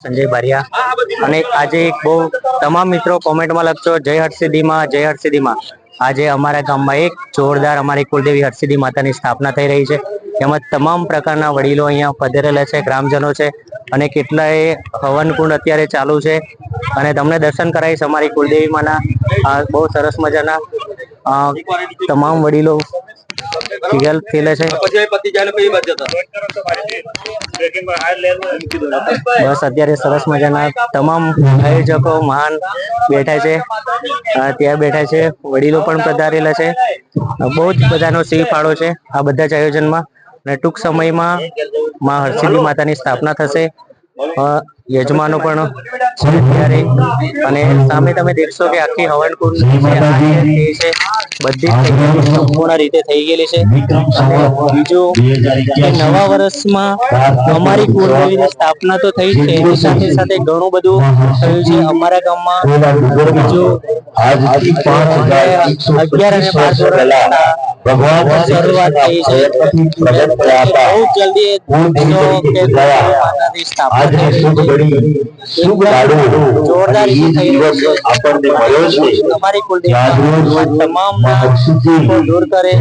संजय बारिया અને આજે એક બહુ તમામ મિત્રો કોમેન્ટમાં લખજો જય હરસિદ્ધિમાં જય હરસિદ્ધિમાં। આજે અમારા ગામમાં એક જોરદાર અમારી કુલદેવી હરસિદ્ધિ માતાની સ્થાપના થઈ રહી છે। એમાં તમામ પ્રકારના વડીલો અહીંયા પધારેલા છે, ગ્રામજનો છે અને કેટલાય હવન કુંડ અત્યારે ચાલુ છે અને તમને દર્શન કરાવીશ અમારી કુલદેવી માના। બહુ સરસ મજાના તમામ વડીલો થયેલા છે। बस अत्यारे सरस मजाना तमाम आयोजको महान बैठा है, त्या बैठा है, वडीलो पण पधारेला छे। बहुत बधानो सिंह फाळो छे आ बधा ज आयोजन में। टूंक समय में मां हरसिद्धि मातानी स्थापना थशे। यजमानो पण त्यारे अने सामे तमे देखशो के आखी हवन कुंड छे बधी संपूर्ण रीते थई गेली छे। अने बीजो नवा वर्षमां अमारी कुलदेवीनी स्थापना तो थई छे, एनी साथे साथे घणुं बधुं थयुं छे अमारा गाममां। बीजो 11 અને 12 धोरणना शरूआत थई छे। बहुत जल्दी मातानी स्थापना जोरदार रीते थई रही छे। अमारी कुलदेवी तमाम दूर करे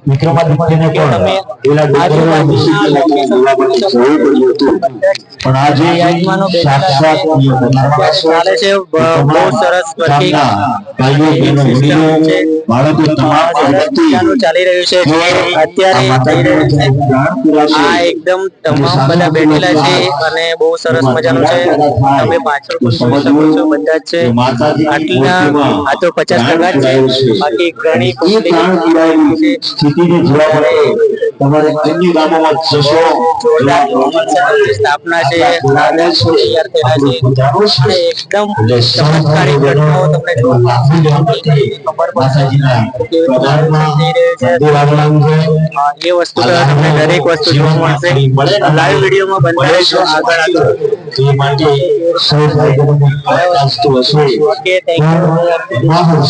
विक्रमादित्यने पण आजूबाजूना लोकेशन पण आज यजमानो साक्षात चाले छे। बहुत सरस वर्किंग बाळको तमाम चाली रह्युं छे अत्यारे થઈ રહ્યું છે। આ એકદમ તમામ બધા બેઠેલા છે અને બહુ સરસ મજાનું છે। તમે પાછળ પણ જોઈ શકો છો બધા જ છે। આટલા આ તો 50% જ છે, બાકી ઘણી સ્થિતિને જોવા તમારે અન્ય ગામોમાં જશો જોરદાર સ્થાપના છે, તૈયાર થયેલા છે અને એકદમ ચમત્કારિક ઘટનાઓ તમને જોવા ખબર પડશે એ વસ્તુ તમને દરેક વસ્તુ જોવા મળશે। લાઈવ વિડીયોમાં બંધાઈશું આગળ એ માટે ઓકે થેન્ક યુ।